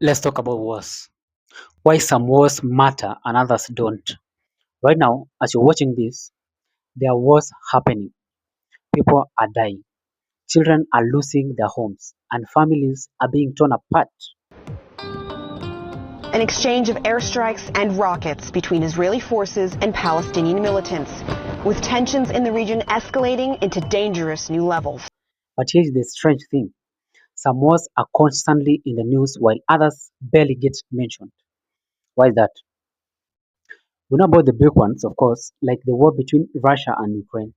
Let's talk about wars. Why some wars matter and others don't. Right now, as you're watching this, there are wars happening. People are dying. Children are losing their homes, and families are being torn apart. An exchange of airstrikes and rockets between Israeli forces and Palestinian militants, with tensions in the region escalating into dangerous new levels. But here's the strange thing: some wars are constantly in the news while others barely get mentioned. Why is that? We know about the big ones, of course, like the war between Russia and Ukraine.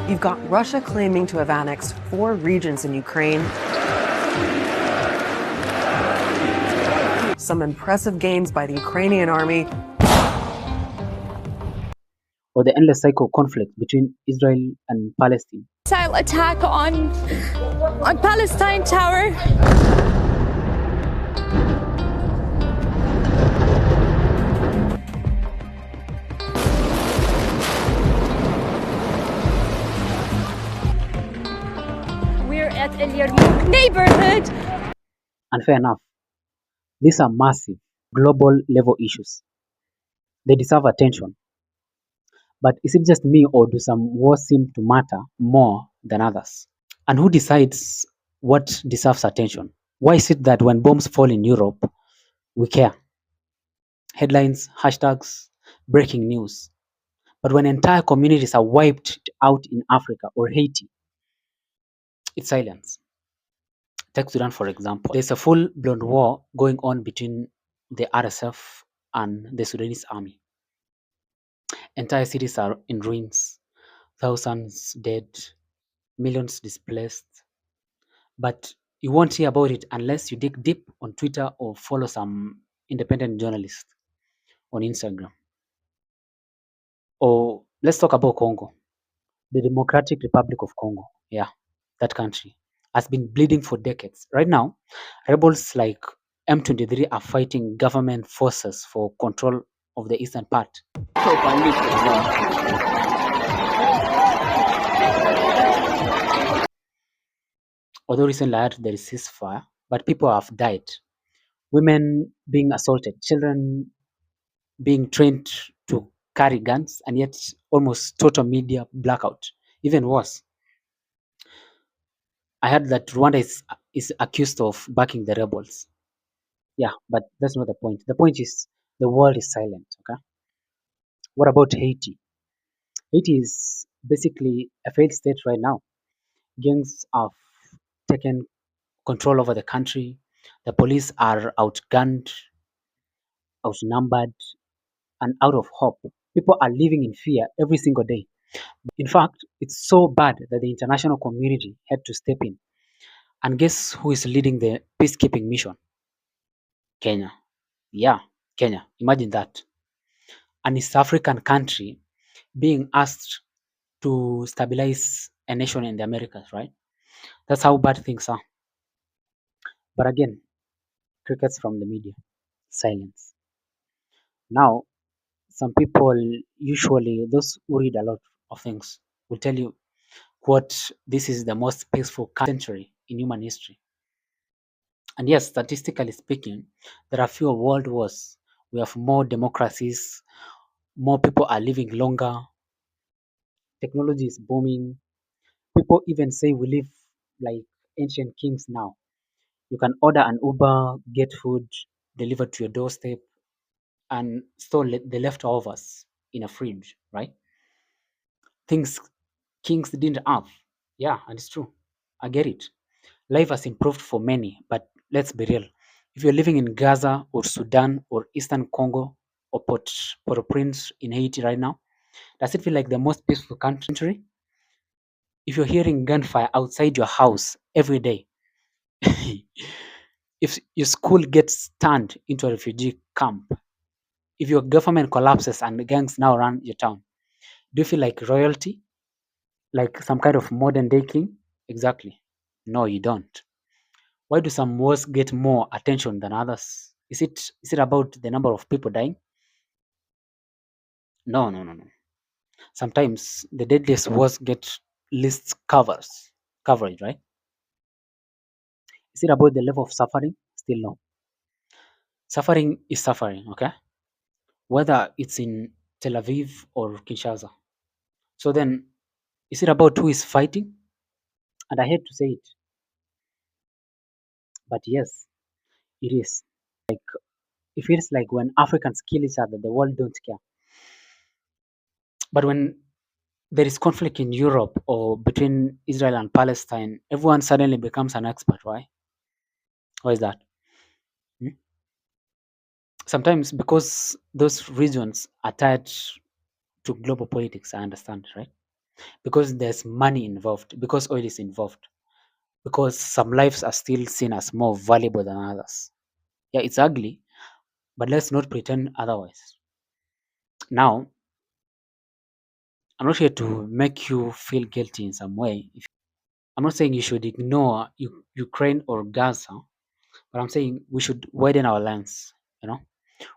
You've got Russia claiming to have annexed 4 regions in Ukraine. Some impressive gains by the Ukrainian army. Or the endless cycle of conflict between Israel and Palestine. Missile attack on Palestine Tower. We're at El Yarmouk neighborhood. And fair enough, these are massive, global level issues. They deserve attention. But is it just me, or do some wars seem to matter more than others? And who decides what deserves attention? Why is it that when bombs fall in Europe, we care? Headlines, hashtags, breaking news. But when entire communities are wiped out in Africa or Haiti, it's silence. Take Sudan, for example. There's a full blown war going on between the RSF and the Sudanese army. Entire cities are in ruins, thousands dead, millions displaced. But you won't hear about it unless you dig deep on Twitter or follow some independent journalist on Instagram. Or let's talk about Congo, the Democratic Republic of Congo. Yeah, that country has been bleeding for decades. Right now, rebels like M23 are fighting government forces for control of the eastern part. Although recently I heard there is ceasefire, but people have died. Women being assaulted, children being trained to carry guns, and yet almost total media blackout. Even worse, I heard that Rwanda is accused of backing the rebels. Yeah, but that's not the point. The point is the world is silent. Okay. What about Haiti? Haiti is basically a failed state right now. Gangs have taken control over the country. The police are outgunned, outnumbered, and out of hope. People are living in fear every single day. In fact, it's so bad that the international community had to step in. And guess who is leading the peacekeeping mission? Kenya. Yeah, Kenya. Imagine that. An East African country being asked to stabilize a nation in the Americas, right? That's how bad things are. But again, crickets from the media, silence. Now, some people, usually those who read a lot of things, will tell you what this is the most peaceful century in human history. And yes, statistically speaking, there are fewer world wars. We have more democracies, more people are living longer, technology is booming. People even say we live like ancient kings now. You can order an Uber, get food delivered to your doorstep, and store the leftovers in a fridge, right? Things kings didn't have. Yeah, and it's true. I get it. Life has improved for many, but let's be real. If you're living in Gaza or Sudan or Eastern Congo or Port-au-Prince in Haiti right now, does it feel like the most peaceful country? If you're hearing gunfire outside your house every day, if your school gets turned into a refugee camp, if your government collapses and the gangs now run your town, do you feel like royalty? Like some kind of modern day king? Exactly. No, you don't. Why do some wars get more attention than others? Is it about the number of people dying? No, no, no, no. Sometimes the deadliest wars get least coverage, right? Is it about the level of suffering? still no. Suffering is suffering, okay? Whether it's in Tel Aviv or Kinshasa. So then, is it about who is fighting? And I hate to say it, but yes, it is. It feels like when Africans kill each other, the world don't care. But when there is conflict in Europe or between Israel and Palestine, everyone suddenly becomes an expert. Why? Why is that? Hmm? Sometimes because those regions are tied to global politics, I understand, right? Because there's money involved, because oil is involved, because some lives are still seen as more valuable than others. Yeah, it's ugly, but let's not pretend otherwise. Now, I'm not here to make you feel guilty in some way. I'm not saying you should ignore Ukraine or Gaza, but I'm saying we should widen our lens. You know,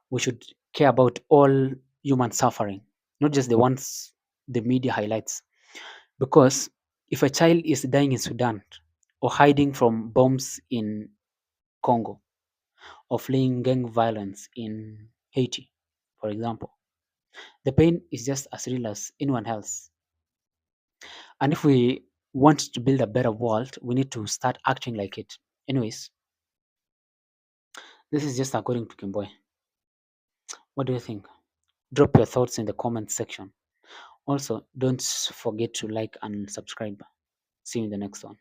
we should care about all human suffering, not just the ones the media highlights. Because if a child is dying in Sudan, or hiding from bombs in Congo, or fleeing gang violence in Haiti, for example, the pain is just as real as anyone else. And if we want to build a better world, we need to start acting like it. Anyways, this is just according to Kimboy. What do you think? Drop your thoughts in the comment section. Also, don't forget to like and subscribe. See you in the next one.